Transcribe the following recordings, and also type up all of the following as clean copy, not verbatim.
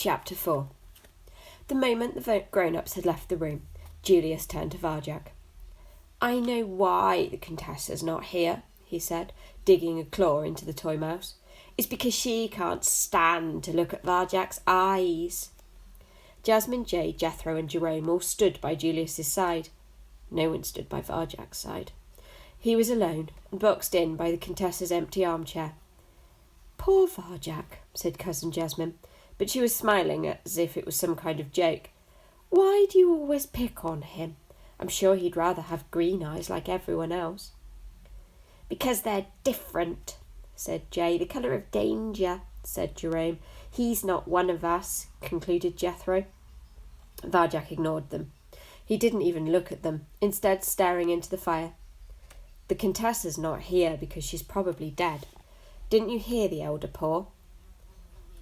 Chapter 4. The moment the grown-ups had left the room, Julius turned to Varjak. "I know why the Contessa's not here," he said, digging a claw into the toy mouse. "It's because she can't stand to look at Varjak's eyes." Jasmine, Jay, Jethro and Jerome all stood by Julius's side. No one stood by Varjak's side. He was alone and boxed in by the Contessa's empty armchair. "Poor Varjak," said Cousin Jasmine, but she was smiling as if it was some kind of joke. "Why do you always pick on him? I'm sure he'd rather have green eyes like everyone else." "Because they're different," said Jay. "The colour of danger," said Jerome. "He's not one of us," concluded Jethro. Varjak ignored them. He didn't even look at them, instead staring into the fire. "The Contessa's not here because she's probably dead. Didn't you hear the elder paw?"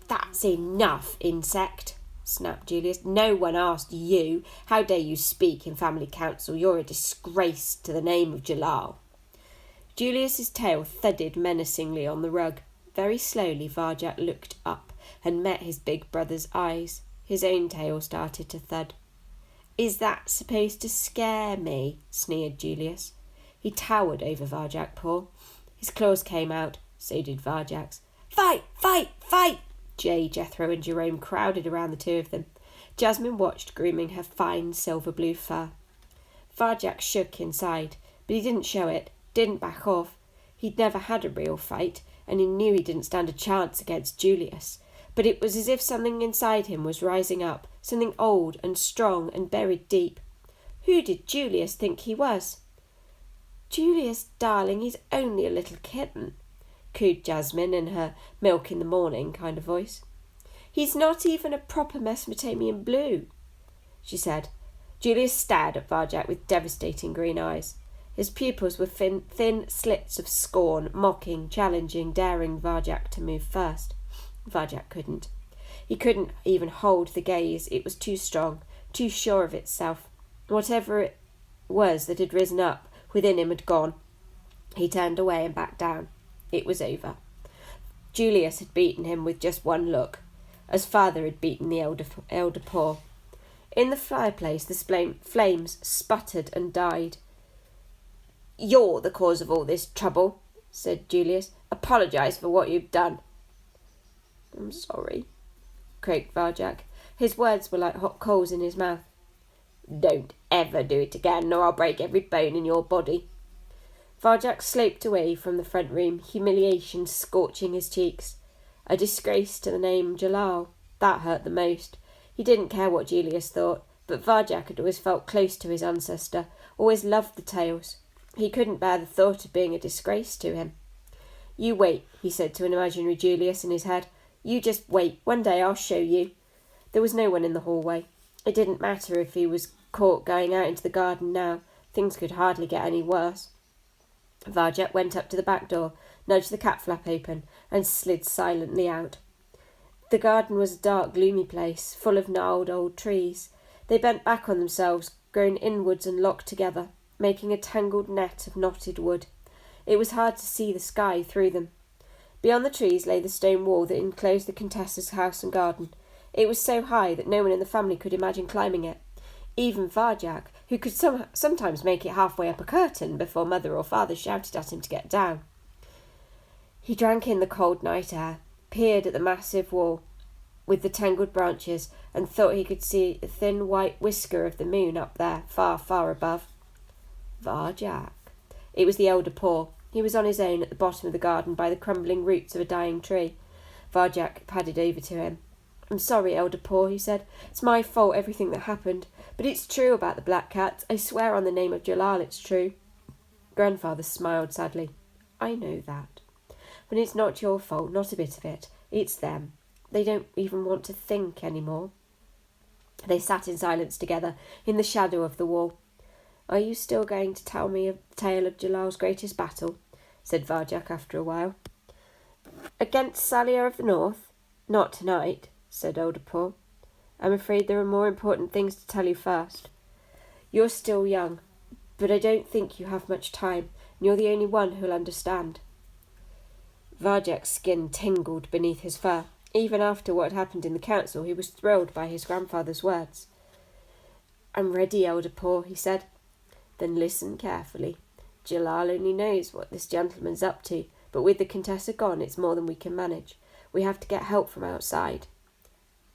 "That's enough, insect," snapped Julius. "No one asked you. How dare you speak in family council? You're a disgrace to the name of Jalal." Julius's tail thudded menacingly on the rug. Very slowly Varjak looked up and met his big brother's eyes. His own tail started to thud. "Is that supposed to scare me?" sneered Julius. He towered over Varjak Paw. His claws came out. So did Varjak's. "Fight! Fight! Fight!" Jay, Jethro and Jerome crowded around the two of them. Jasmine watched, grooming her fine silver-blue fur. Varjak shook inside, but he didn't show it, didn't back off. He'd never had a real fight, and he knew he didn't stand a chance against Julius. But it was as if something inside him was rising up, something old and strong and buried deep. Who did Julius think he was? "Julius, darling, he's only a little kitten," cooed Jasmine in her milk-in-the-morning kind of voice. "He's not even a proper Mesopotamian blue," she said. Julius stared at Varjak with devastating green eyes. His pupils were thin slits of scorn, mocking, challenging, daring Varjak to move first. Varjak couldn't. He couldn't even hold the gaze. It was too strong, too sure of itself. Whatever it was that had risen up within him had gone. He turned away and backed down. It was over. Julius had beaten him with just one look, as father had beaten the elder paw. In the fireplace the flames sputtered and died. "You're the cause of all this trouble," said Julius. "Apologise for what you've done." "I'm sorry," croaked Varjak. His words were like hot coals in his mouth. "Don't ever do it again, or I'll break every bone in your body." Varjak sloped away from the front room, humiliation scorching his cheeks. A disgrace to the name Jalal. That hurt the most. He didn't care what Julius thought, but Varjak had always felt close to his ancestor, always loved the tales. He couldn't bear the thought of being a disgrace to him. "You wait," he said to an imaginary Julius in his head. "You just wait. One day I'll show you." There was no one in the hallway. It didn't matter if he was caught going out into the garden now. Things could hardly get any worse. Varjak went up to the back door, nudged the cat flap open, and slid silently out. The garden was a dark, gloomy place, full of gnarled old trees. They bent back on themselves, grown inwards and locked together, making a tangled net of knotted wood. It was hard to see the sky through them. Beyond the trees lay the stone wall that enclosed the Contessa's house and garden. It was so high that no one in the family could imagine climbing it. Even Varjak, who could sometimes make it halfway up a curtain before mother or father shouted at him to get down. He drank in the cold night air, peered at the massive wall with the tangled branches, and thought he could see a thin white whisker of the moon up there, far, far above. Varjak. It was the elder paw. He was on his own at the bottom of the garden by the crumbling roots of a dying tree. Varjak padded over to him. "I'm sorry, elder paw," he said. "It's my fault, everything that happened. But it's true about the black cats. I swear on the name of Jalal it's true." Grandfather smiled sadly. "I know that. But it's not your fault, not a bit of it. It's them. They don't even want to think any more." They sat in silence together, in the shadow of the wall. "Are you still going to tell me a tale of Jalal's greatest battle?" said Varjak after a while. "Against Salia of the North? Not tonight," said Elder Paw. "I'm afraid there are more important things to tell you first. You're still young, but I don't think you have much time, and you're the only one who'll understand." Varjak's skin tingled beneath his fur. Even after what had happened in the council, he was thrilled by his grandfather's words. "I'm ready, Elder Paul," he said. "Then listen carefully. Jalal only knows what this gentleman's up to, but with the Contessa gone, it's more than we can manage. We have to get help from outside."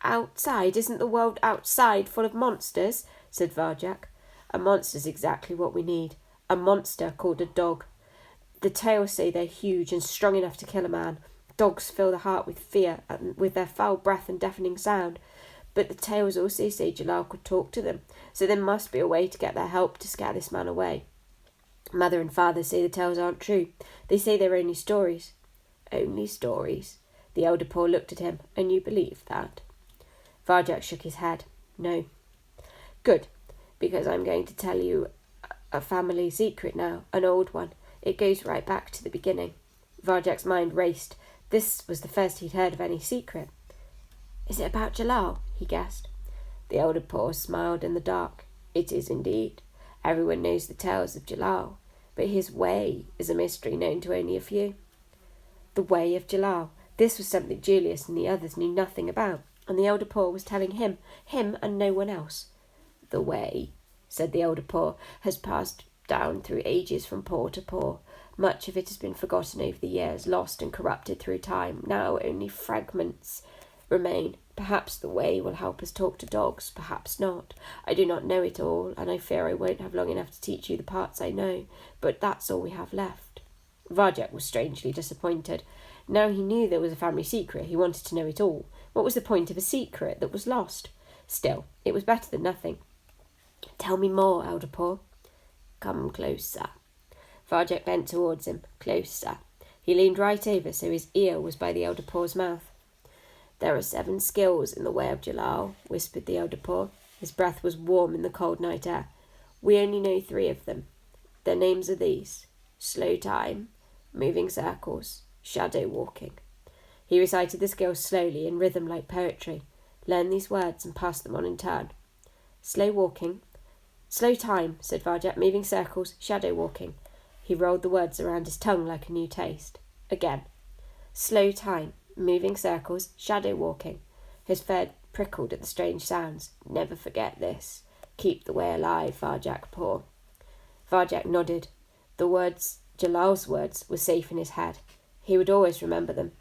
"Outside? Isn't the world outside full of monsters?" said Varjak. "A monster's exactly what we need. A monster called a dog. The tales say they're huge and strong enough to kill a man. Dogs fill the heart with fear and with their foul breath and deafening sound. But the tales also say Jalal could talk to them, so there must be a way to get their help to scare this man away. Mother and father say the tales aren't true. They say they're only stories." "Only stories?" The elder Paul looked at him. "And you believe that?" Varjak shook his head. "No." "Good, because I'm going to tell you a family secret now, an old one. It goes right back to the beginning." Varjak's mind raced. This was the first he'd heard of any secret. "Is it about Jalal?" he guessed. The elder Paul smiled in the dark. "It is indeed. Everyone knows the tales of Jalal, but his way is a mystery known to only a few." The way of Jalal. This was something Julius and the others knew nothing about, and the elder Paul was telling him and no one else. "The way," said the elder Paul, "has passed down through ages from paw to paw. Much of it has been forgotten over the years, lost and corrupted through time. Now only fragments remain. Perhaps the way will help us talk to dogs, perhaps not. I do not know it all, and I fear I won't have long enough to teach you the parts I know, but that's all we have left." Varjak was strangely disappointed. Now he knew there was a family secret. He wanted to know it all. What was the point of a secret that was lost? Still, it was better than nothing. "Tell me more, Elder Paul." "Come closer." Varjak bent towards him. Closer. He leaned right over so his ear was by the elder Paul's mouth. "There are 7 skills in the way of Jalal," whispered the elder Paul. His breath was warm in the cold night air. "We only know 3 of them. Their names are these: slow time, moving circles, shadow walking." He recited the skills slowly, in rhythm like poetry. "Learn these words and pass them on in turn." "Slow walking." "Slow time," said Varjak. "Moving circles, shadow walking." He rolled the words around his tongue like a new taste. Again. "Slow time, moving circles, shadow walking." His fur prickled at the strange sounds. "Never forget this. Keep the way alive, Varjak Paul." Varjak nodded. The words, Jalal's words, were safe in his head. He would always remember them.